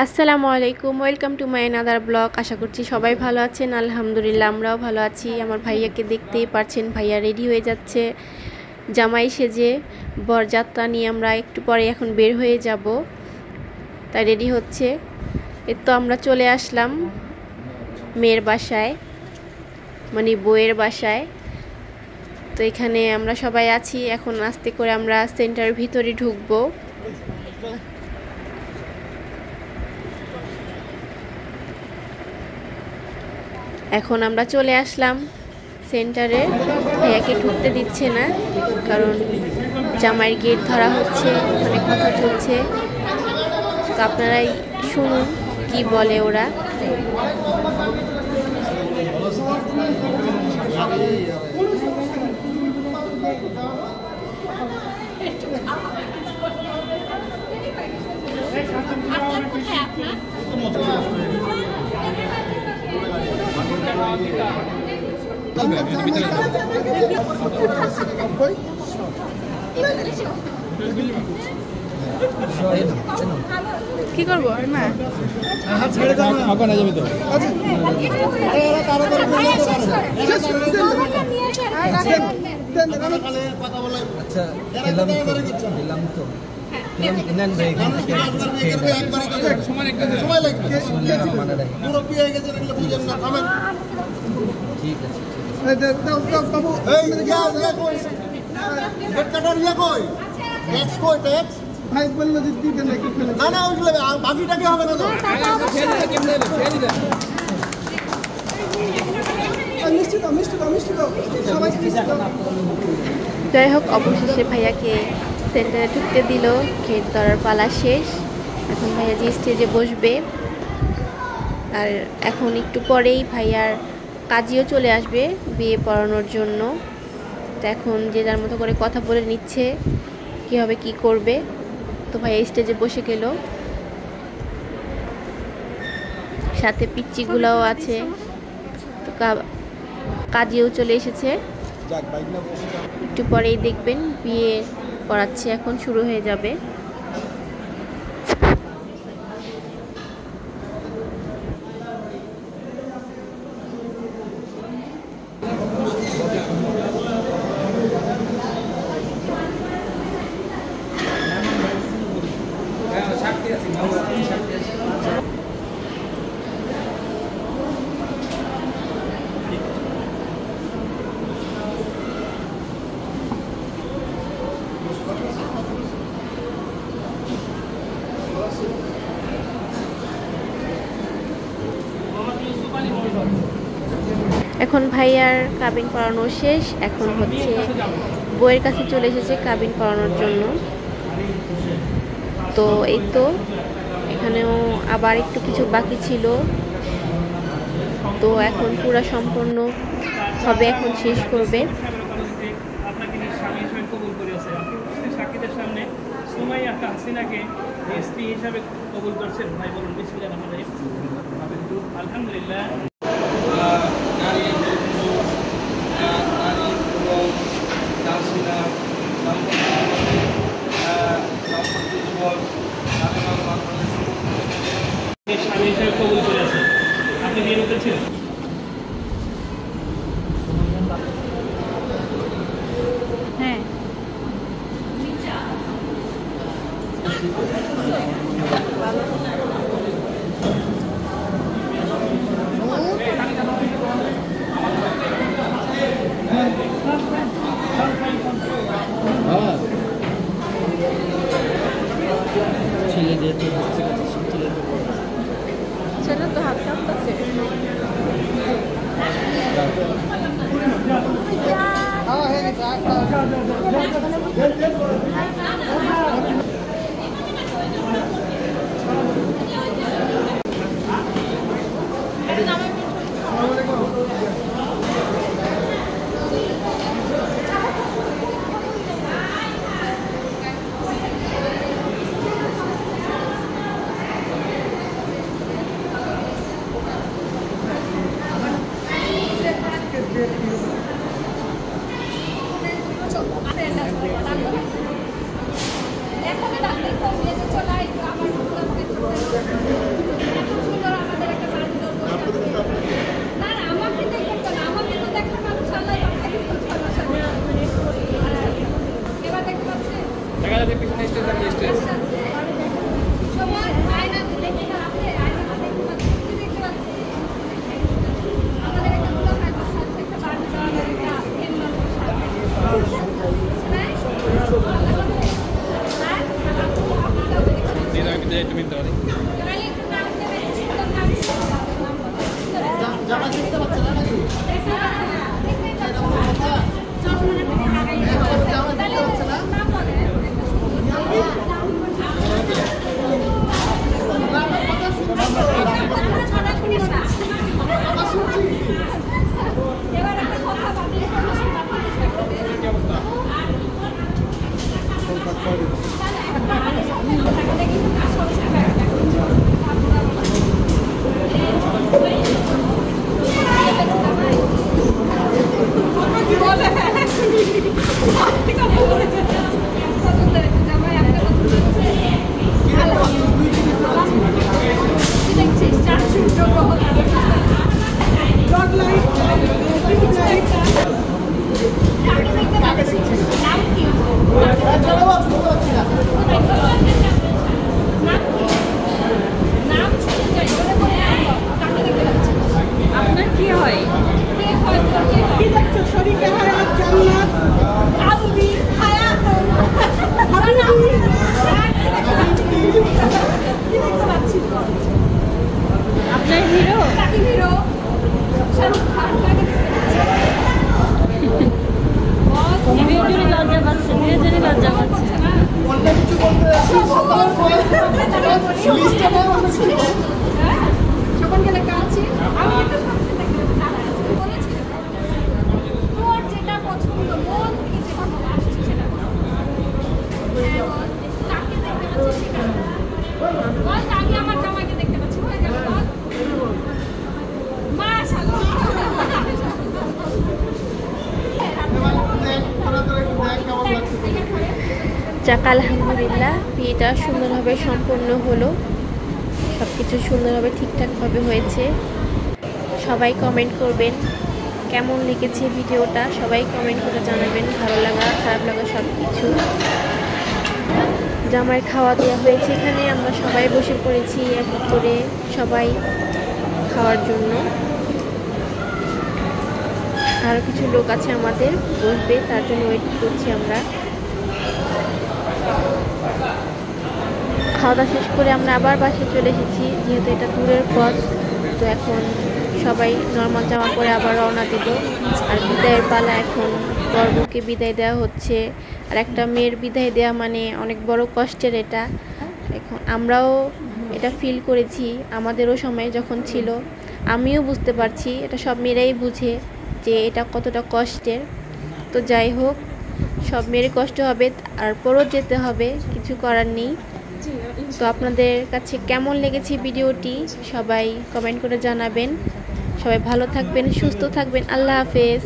আসসালামু আলাইকুম, welcome to my another blog. আশা করছি সবাই ভালো আছেন। আলহামদুলিল্লাহ আমরাও ভালো আছি। আমার ভাইয়াকে দেখতেই পারছেন, ভাইয়া রেডি হয়ে যাচ্ছে জামাই সেজে। বরযাত্রা নিয়ে আমরা একটু পরে এখন বের হয়ে যাব, তাই রেডি হচ্ছে। এর তো আমরা চলে আসলাম মেয়ের বাসায়, মানে বউয়ের বাসায়। তো এখানে আমরা সবাই আছি। এখন আস্তে করে আমরা সেন্টারের ভিতরে ঢুকবো। এখন আমরা চলে আসলাম সেন্টারে। ভাইয়াকে ঢুকতে দিচ্ছে না, কারণ জামাইয়ের গেট ধরা হচ্ছে, অনেক কথা চলছে। তো আপনারাই শুনুন কি বলে ওরা। কি করবো না যাবি তো ঠিক আছে। যাই হোক, অবশেষে ভাইয়াকে সেন্টারে ঢুকতে দিল। গেট ধরার পালা শেষ। এখন ভাইয়া যে স্টেজে বসবে, আর এখন একটু পরেই ভাইয়ার কাজিও চলে আসবে বিয়ে পড়ানোর জন্য। তো এখন যে যার মতো করে কথা বলে নিচ্ছে কীভাবে কি করবে। তো ভাইয়া স্টেজে বসে গেল, সাথে পিচ্চিগুলাও আছে। তো কাজিও চলে এসেছে। একটু পরেই দেখবেন বিয়ে পড়াচ্ছে, এখন শুরু হয়ে যাবে। এখন ভাইয়ার কাবিন পড়ানো শেষ। এখন হচ্ছে বউয়ের কাছে চলে এসেছে কাবিন পড়ানোর জন্য। তো এই তো এখানেও আবার একটু কিছু বাকি ছিল। তো এখন পুরা সম্পূর্ণ হবে, এখন শেষ করবে। আলহামদুলিল্লাহ। স্বামী হিসেবে কবুল করেছে, আপনি বিয়ে করেছেন? হ্যাঁ, ছেলে যেহেতু বুঝতে পারছি ছেলে তো হাত কাঁপতেছে। এখন আপনার কি হয়? কি দেখছো? শরীরে হায়াত, জান্নাত, আবুদি, হায়াত, হাবিবি। কি দেখতে পাচ্ছি? আপনার হিরো? কাকি হিরো? শাহরুখ খান কাকে দেখতে পাচ্ছি? মেয়েদেরই লজ্জা পাচ্ছে, মেয়েদেরই লজ্জা পাচ্ছে। অন্য কিছু বলতে যখন গেলে কাছে আমি একটা সামনে দেখতে বলেছি তোর যেটা পছন্দ মন থেকে যেটা মনে আসছে সেটা কাকে দেখতে পাচ্ছি সেটা বল আমি আমার জামাইকে দেখতে পাচ্ছি হয়ে গেল বল মাশাআল্লাহ যাক আলহামদুলিল্লাহ, বিয়েটা সুন্দরভাবে সম্পন্ন হলো, সব কিছু সুন্দরভাবে ঠিকঠাকভাবে হয়েছে। সবাই কমেন্ট করবেন কেমন লেগেছে ভিডিওটা, সবাই কমেন্ট করে জানাবেন, ভালো লাগা খারাপ লাগা সব কিছু। জামাইয়ের খাওয়া দেওয়া হয়েছে, এখানে আমরা সবাই বসে পড়েছি এক করে সবাই খাওয়ার জন্য। আরও কিছু লোক আছে আমাদের বসবে, তার জন্য ওয়েট করছি আমরা। খাওয়া দাওয়া শেষ করে আমরা আবার বাসায় চলে এসেছি, যেহেতু এটা দূরের পথ। তো এখন সবাই নর্মাল জামা পরে আবার রওনা দিল। আর বিদায়ের পালা, এখন বরবউকে বিদায় দেওয়া হচ্ছে। আর একটা মেয়ের বিদায় দেওয়া মানে অনেক বড় কষ্টের এটা। এখন আমরাও এটা ফিল করেছি, আমাদেরও সময় যখন ছিল, আমিও বুঝতে পারছি, এটা সব মেয়েরাই বুঝে যে এটা কতটা কষ্টের। তো যাই হোক, সব মেয়েরই কষ্ট হবে, আর পরও যেতে হবে, কিছু করার নেই। তো আপনাদের কাছে কেমন লেগেছে ভিডিওটি সবাই কমেন্ট করে জানাবেন। সবাই ভালো থাকবেন, সুস্থ থাকবেন। আল্লাহ হাফেজ।